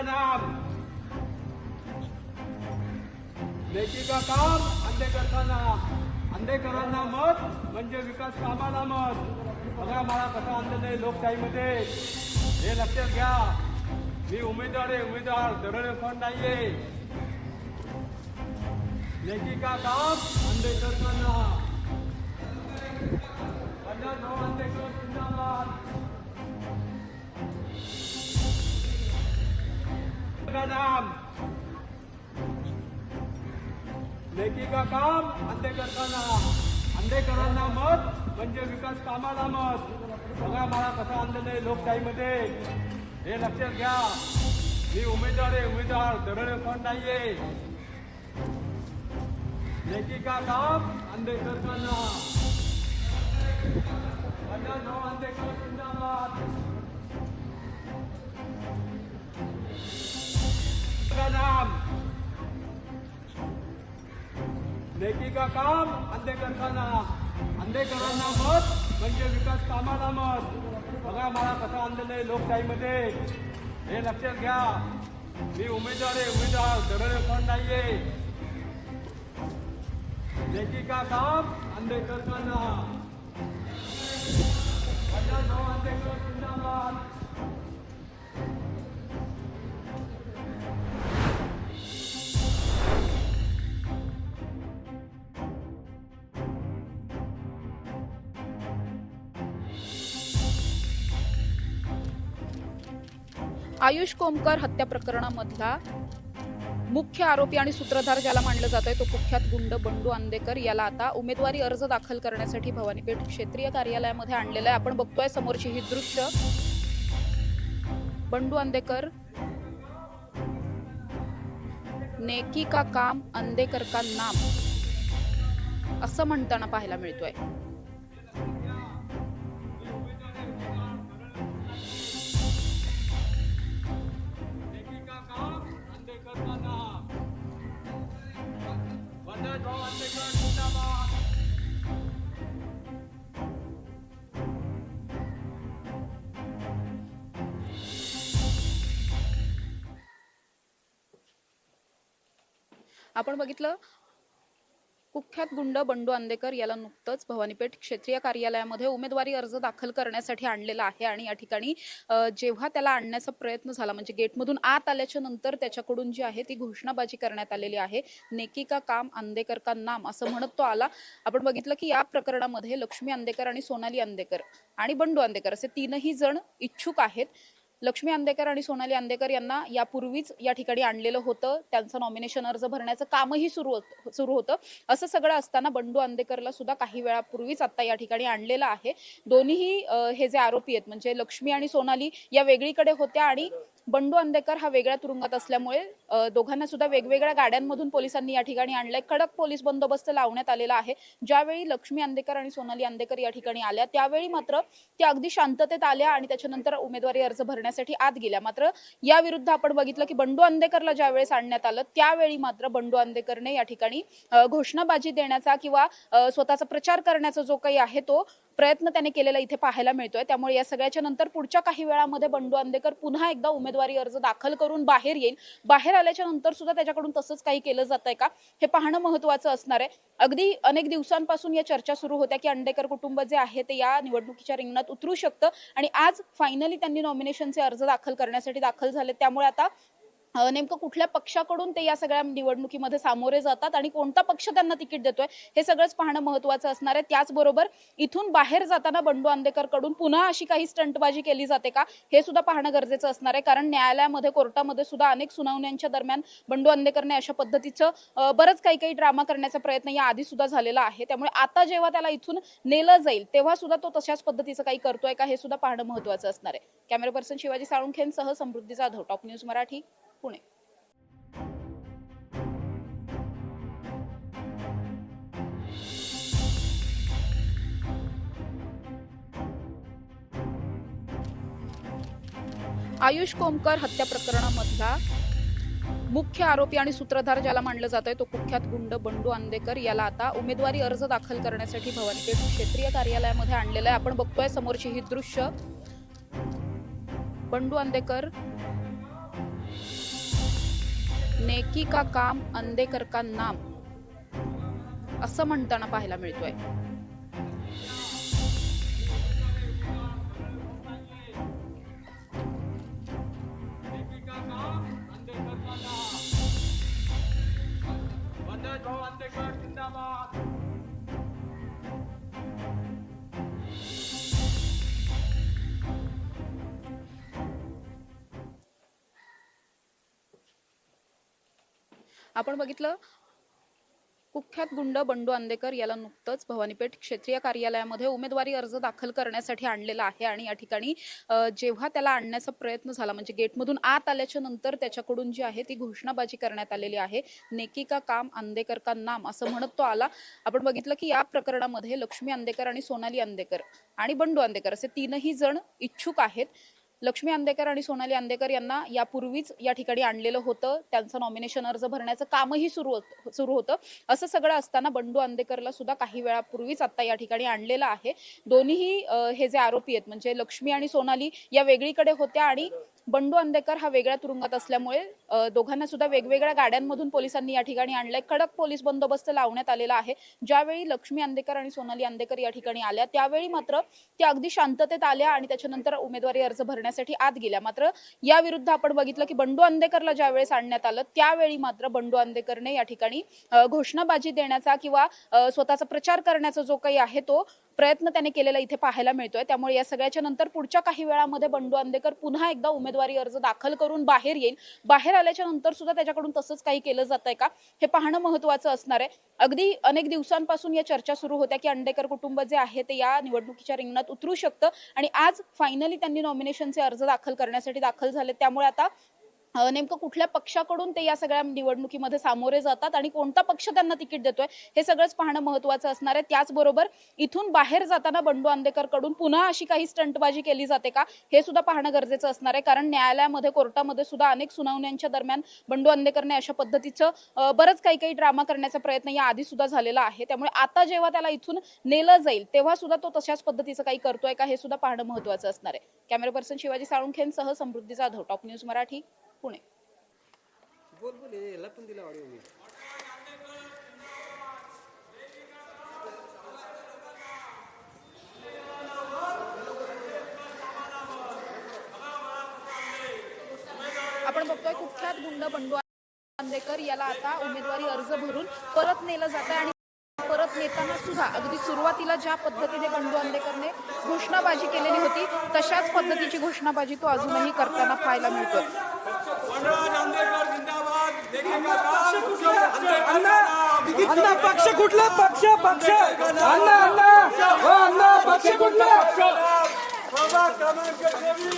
नाम लेखी का काम अंधेकरांना अंधेकरांना मत म्हणजे विकास कामाला मत। बघा मला कसं आणलेलं आहे लोकशाहीमध्ये, हे लक्षात घ्या। मी उमेदवार आहे, उमेदवार दरोडे कोण नाहीये। लेखी का काम अंधेकरांना अंधेकर जिंदाबाद। नाम लेखी का काम अंधेकरांना मत म्हणजे विकास कामाला मत। बघा मला कसं आणलेलं आहे लोकशाहीमध्ये, हे लक्षात घ्या। मी उमेदवार आहे, उमेदवार दरोडे कोण नाहीये। लेखी का काम अंधेकरांना अंधेकर जिंदाबाद। नाम लेखी का काम अंधेकरांना मत म्हणजे विकास कामाला मत। बघा मला कसं आणलेलं आहे लोकशाहीमध्ये, हे लक्षात घ्या। मी उमेदवार आहे, उमेदवार दरोडे कोण नाहीये। लेखी का काम अंधेकरांना अंधेकर जिंदाबाद। आयुष कोमकर हत्या प्रकरणामधला मुख्य आरोपी आणि सूत्रधार ज्याला मानलं जात आहे तो कुख्यात गुंड बंडू अंधेकर याला आता उमेदवारी अर्ज दाखल करण्यासाठी भवानीपेठ क्षेत्रीय कार्यालयामध्ये आणलेलं आहे। आपण बघतोय समोरची ही दृश्य। बंडू अंधेकर नेकी का काम अंधेकर का नाम असं म्हणताना पाहायला मिळतोय। आपण बघितलं कुख्यात गुंड बंडू अंधेकर याला नुकतंच भवानीपेठ क्षेत्रीय कार्यालयामध्ये उमेदवारी अर्ज दाखल करण्यासाठी आणलेला आहे। आणि या ठिकाणी जेव्हा त्याला आणण्याचा प्रयत्न झाला, म्हणजे गेटमधून आत आल्याच्या नंतर त्याच्याकडून जी आहे ती घोषणाबाजी करण्यात आलेली आहे। नेकी का काम अंधेकर का नाम असं म्हणत तो आला। आपण बघितलं की या प्रकरणामध्ये लक्ष्मी अंधेकर आणि सोनाली अंधेकर आणि बंडू अंधेकर असे तीनही जण इच्छुक आहेत। लक्ष्मी अंधेकर आणि सोनाली अंधेकर यांना यापूर्वीच या ठिकाणी आणलेलं होतं, त्यांचं नॉमिनेशन अर्ज भरण्याचं कामही सुरू होतं। असं सगळं असताना बंडू अंधेकरला सुद्धा काही वेळापूर्वीच आता या ठिकाणी आणलेलं आहे। दोन्हीही हे जे आरोपी आहेत म्हणजे लक्ष्मी आणि सोनाली या वेगळीकडे होत्या आणि बंडू अंधेकर हा वेगळ्या तुरुंगात असल्यामुळे दोघांना सुद्धा वेगवेगळ्या गाड्यांमधून पोलिसांनी या ठिकाणी आणलंय। कडक पोलीस बंदोबस्त लावण्यात आलेला आहे। ज्यावेळी लक्ष्मी अंधेकर आणि सोनाली अंधेकर या ठिकाणी आल्या त्यावेळी मात्र त्या अगदी शांततेत आल्या आणि त्याच्यानंतर उमेदवारी अर्ज भरण्यासाठी आत गेल्या। मात्र या विरुद्ध आपण बघितलं की बंडू अंधेकरला ज्यावेळेस आणण्यात आलं त्यावेळी मात्र बंडू अंधेकरने या ठिकाणी घोषणाबाजी देण्याचा किंवा स्वतःचा प्रचार करण्याचा जो काही आहे तो प्रयत्न त्याने केलेला इथे पाहायला मिळतोय। त्यामुळे या सगळ्याच्या नंतर पुढच्या काही वेळामध्ये बंडू अंधेकर पुन्हा एकदा उमेदवारी अर्ज दाखल करून बाहेर येईल। बाहेर आल्याच्या नंतर सुद्धा त्याच्याकडून तसंच काही केलं जातंय का हे पाहणं महत्त्वाचं असणार आहे। अगदी अनेक दिवसांपासून या चर्चा सुरू होत्या की अंधेकर कुटुंब जे आहे ते या निवडणुकीच्या रिंगणात उतरू शकतं आणि आज फायनली त्यांनी नॉमिनेशनचे अर्ज दाखल करण्यासाठी दाखल झाले। त्यामुळे आता नेमकं कुठल्या पक्षाकडून ते या सगळ्या निवडणुकीमध्ये सामोरे जातात आणि कोणता पक्ष त्यांना तिकीट देतोय हे सगळंच पाहणं महत्त्वाचं असणार आहे। त्याचबरोबर इथून बाहेर जाताना बंडू अंधेकर कडून पुन्हा अशी काही स्टंटबाजी केली जाते का हे सुद्धा पाहणं गरजेचं असणार आहे। कारण न्यायालयामध्ये कोर्टामध्ये सुद्धा अनेक सुनावण्यांच्या दरम्यान बंडू अंधेकरने अशा पद्धतीचं बरंच काही ड्रामा करण्याचा प्रयत्न या आधी सुद्धा झालेला आहे। त्यामुळे आता जेव्हा त्याला इथून नेलं जाईल तेव्हा सुद्धा तो तशाच पद्धतीचं काही करतोय का हे सुद्धा पाहणं महत्त्वाचं असणार आहे। कॅमेरा पर्सन शिवाजी साळुंखेंसह समृद्धी जाधव, टॉप न्यूज मराठी, पुणे। आयुष कोमकर हत्या प्रकरणामधला मुख्य आरोपी आणि सूत्रधार ज्याला मानलं जात आहे तो कुख्यात गुंड बंडू अंधेकर याला आता उमेदवारी अर्ज दाखल करण्यासाठी भवानीपेठ क्षेत्रीय कार्यालयामध्ये आणलेलं आहे। आपण बघतोय समोरची ही दृश्य। बंडू अंधेकर नेकी का काम अंधेकर का नाम असं म्हणताना पाहायला मिळतोय। नेकी का काम अंधेकर का नाम। वंदे भाऊ अंधेकर जिंदाबाद। आपण बघितलं कुख्यात गुंड बंडू अंधेकर याला नुकतंच भवानीपेठ क्षेत्रीय कार्यालयामध्ये उमेदवारी अर्ज दाखल करण्यासाठी आणलेला आहे आणि या ठिकाणी जेव्हा त्याला आणण्याचा प्रयत्न झाला म्हणजे गेटमधून आत आल्याच्या नंतर त्याच्याकडून जी आहे ती घोषणाबाजी करण्यात आलेली आहे। नेकी का काम अंधेकर का नाम असं म्हणत तो आला। आपण बघितलं की या प्रकरणामध्ये लक्ष्मी अंधेकर आणि सोनाली अंधेकर आणि बंडू अंधेकर असे तीनही जण इच्छुक आहेत। लक्ष्मी अंधेकर आणि सोनाली अंधेकर यांना यापूर्वीच या ठिकाणी आणलेलं होतं, त्यांचं नॉमिनेशन अर्ज भरण्याचं कामही सुरू होतं। असं सगळं असताना बंडू अंधेकरला सुद्धा काही वेळापूर्वीच आता या ठिकाणी आणलेलं आहे। दोन्हीही हे जे आरोपी आहेत म्हणजे लक्ष्मी आणि सोनाली या वेगळीकडे होत्या आणि बंडू अंधेकर हा वेगळ्या तुरुंगात असल्यामुळे दोघांना सुद्धा वेगवेगळ्या गाड्यांमधून पोलिसांनी या ठिकाणी आणलंय। कडक पोलीस बंदोबस्त लावण्यात आलेला आहे। ज्यावेळी लक्ष्मी अंधेकर आणि सोनाली अंधेकर या ठिकाणी आल्या त्यावेळी मात्र त्या अगदी शांततेत आल्या आणि त्याच्यानंतर उमेदवारी अर्ज भरण्यासाठी आत गेल्या। मात्र या विरुद्ध आपण बघितलं की बंडू अंधेकरला ज्यावेळेस आणण्यात आलं त्यावेळी मात्र बंडू अंधेकरने या ठिकाणी घोषणाबाजी देण्याचा किंवा स्वतःचा प्रचार करण्याचा जो काही आहे तो प्रयत्न त्याने केलेला इथे पाहायला मिळतोय। त्यामुळे या सगळ्याच्या नंतर पुढच्या काही वेळामध्ये बंडू अंधेकर पुन्हा एकदा उमेदवारी अर्ज दाखल करून बाहेर येईल। बाहेर आल्याच्या नंतर सुद्धा त्याच्याकडून तसंच काही केलं जातंय का हे पाहणं महत्त्वाचं असणार आहे। अगदी अनेक दिवसांपासून या चर्चा सुरू होत्या की अंधेकर कुटुंब जे आहे ते या निवडणुकीच्या रिंगणात उतरू शकतं आणि आज फायनली त्यांनी नॉमिनेशनचे अर्ज दाखल करण्यासाठी दाखल झाले। त्यामुळे आता नेमकं कुठल्या पक्षाकडून ते या सगळ्या निवडणुकीमध्ये सामोरे जातात आणि कोणता पक्ष त्यांना तिकीट देतोय हे सगळंच पाहणं महत्त्वाचं असणार आहे। त्याचबरोबर इथून बाहेर जाताना बंडू अंधेकर कडून पुन्हा अशी काही स्टंटबाजी केली जाते का हे सुद्धा पाहणं गरजेचं असणार आहे। कारण न्यायालयामध्ये कोर्टामध्ये सुद्धा अनेक सुनावण्यांच्या दरम्यान बंडू अंधेकरने अशा पद्धतीचं बरंच काही ड्रामा करण्याचा प्रयत्न या आधी सुद्धा झालेला आहे। त्यामुळे आता जेव्हा त्याला इथून नेलं जाईल तेव्हा सुद्धा तो तशाच पद्धतीचं काही करतोय का हे सुद्धा पाहणं महत्त्वाचं असणार आहे। कॅमेरा पर्सन शिवाजी साळुंखेंसह समृद्धी जाधव, टॉप न्यूज मराठी, पुणे। आपण बघतोय कुख्यात गुंड बंडू अंधेकर याला आता उमेदवारी अर्ज भरून परत नेलं जात आहे आणि परत नेताना सुद्धा अगदी सुरुवातीला ज्या पद्धतीने बंडू अंधेकरने घोषणाबाजी केलेली होती तशाच पद्धतीची घोषणाबाजी तो अजूनही करताना पाहायला मिळतोय। अण्णा पक्ष कुठला पक्ष पक्ष अण्णा अण्णा हो अण्णा पक्ष कुठला पक्ष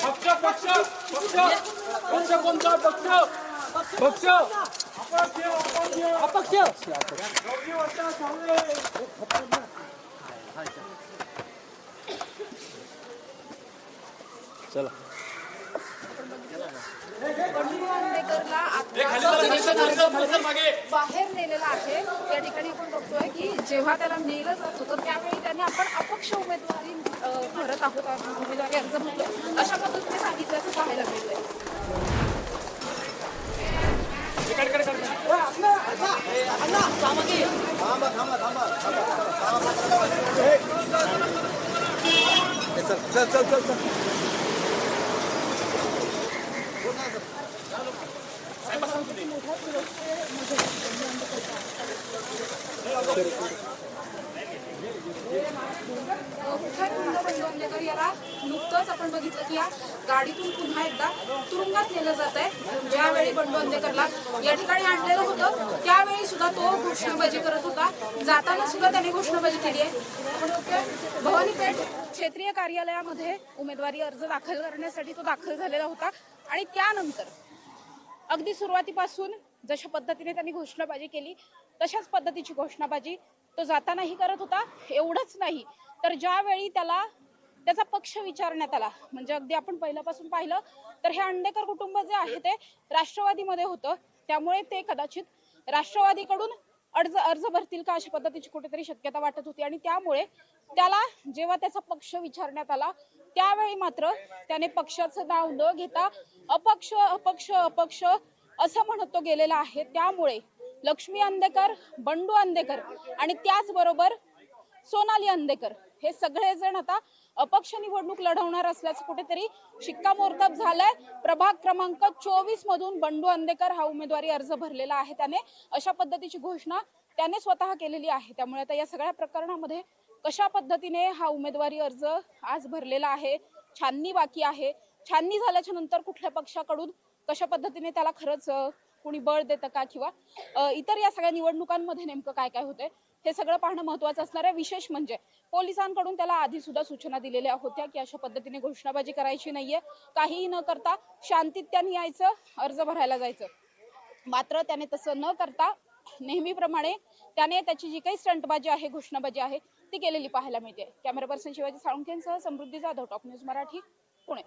पक्ष पक्ष पक्ष कोणता पक्ष पक्ष अपक्ष चला बंडू अंधेकरला बाहेर नेलेला आहे। या ठिकाणी आपण बघतोय की जेव्हा त्याला नेलं जात होतं त्यावेळी त्याने आपण अपक्ष उमेदवारी भरत आहोत उमेदवारी अर्ज भरतो अशा पद्धतीने सांगितल्याचं पाहायला मिळतंय। चल चल चल चल याला नुकतंच आपण बघितलं की या गाडीतून पुन्हा एकदा तुरुंगात नेलं जात आहे। ज्यावेळी बंडू अंधेकरला या ठिकाणी आणलेलं होतं त्यावेळी सुद्धा तो घोषणाबाजी करत होता, जाताना सुद्धा त्याने घोषणाबाजी केली आहे। भवानीपेठ क्षेत्रीय कार्यालयामध्ये उमेदवारी अर्ज दाखल करण्यासाठी तो दाखल झालेला होता आणि त्यानंतर अगदी सुरुवातीपासून जशा पद्धतीने त्यांनी घोषणाबाजी केली तशाच पद्धतीची घोषणाबाजी तो जातानाही करत होता। एवढंच नाही तर ज्यावेळी त्याला त्याचा पक्ष विचारण्यात आला म्हणजे अगदी आपण पहिल्यापासून पाहिलं तर हे अंधेकर कुटुंब जे आहे ते राष्ट्रवादीमध्ये होतं त्यामुळे ते कदाचित राष्ट्रवादीकडून अर्ज भरतील का अशा पद्धतीची कुठेतरी शक्यता वाटत होती आणि त्यामुळे त्याला जेव्हा त्याचा पक्ष विचारण्यात आला त्यावेळी मात्र त्याने पक्षाचं नाव न घेता अपक्ष अपक्ष अपक्ष असं म्हणत तो गेलेला आहे। त्यामुळे लक्ष्मी अंधेकर, बंडू अंधेकर आणि त्याचबरोबर सोनाली अंधेकर हे सगळेजण आता अपक्ष निवडणूक लढवणार असल्याचं कुठेतरी शिक्कामोर्तब झालंय। प्रभाग क्रमांक 24 मधून बंडू अंधेकर हा उमेदवारी अर्ज भरलेला आहे। त्याने अशा पद्धतीची घोषणा त्याने स्वतः केलेली आहे। त्यामुळे आता या सगळ्या प्रकरणामध्ये कशा पद्धतीने हा उमेदवारी अर्ज आज भरलेला आहे, छाननी बाकी आहे, छाननी झाल्याच्या नंतर कुठल्या पक्षाकडून कशा पद्धतीने त्याला खरंच कुणी बळ देतं का किंवा इतर या सगळ्या निवडणुकांमध्ये नेमकं काय काय होतंय हे सगळं पाहणं महत्त्वाचं असणार आहे। विशेष म्हणजे पोलिसांकडून त्याला आधी सुद्धा सूचना दिलेल्या होत्या की अशा पद्धतीने घोषणाबाजी करायची नाहीये, काहीही न करता शांतीत त्यांनी यायचं, अर्ज भरायला जायचं। मात्र त्याने तसं न करता नेहमीप्रमाणे त्याने त्याची जी काही स्टंटबाजी आहे, घोषणाबाजी आहे ती केलेली पाहायला मिळते। कॅमेरा पर्सन शिवाजी साळुंखेंसह समृद्धी जाधव, टॉप न्यूज मराठी, पुणे।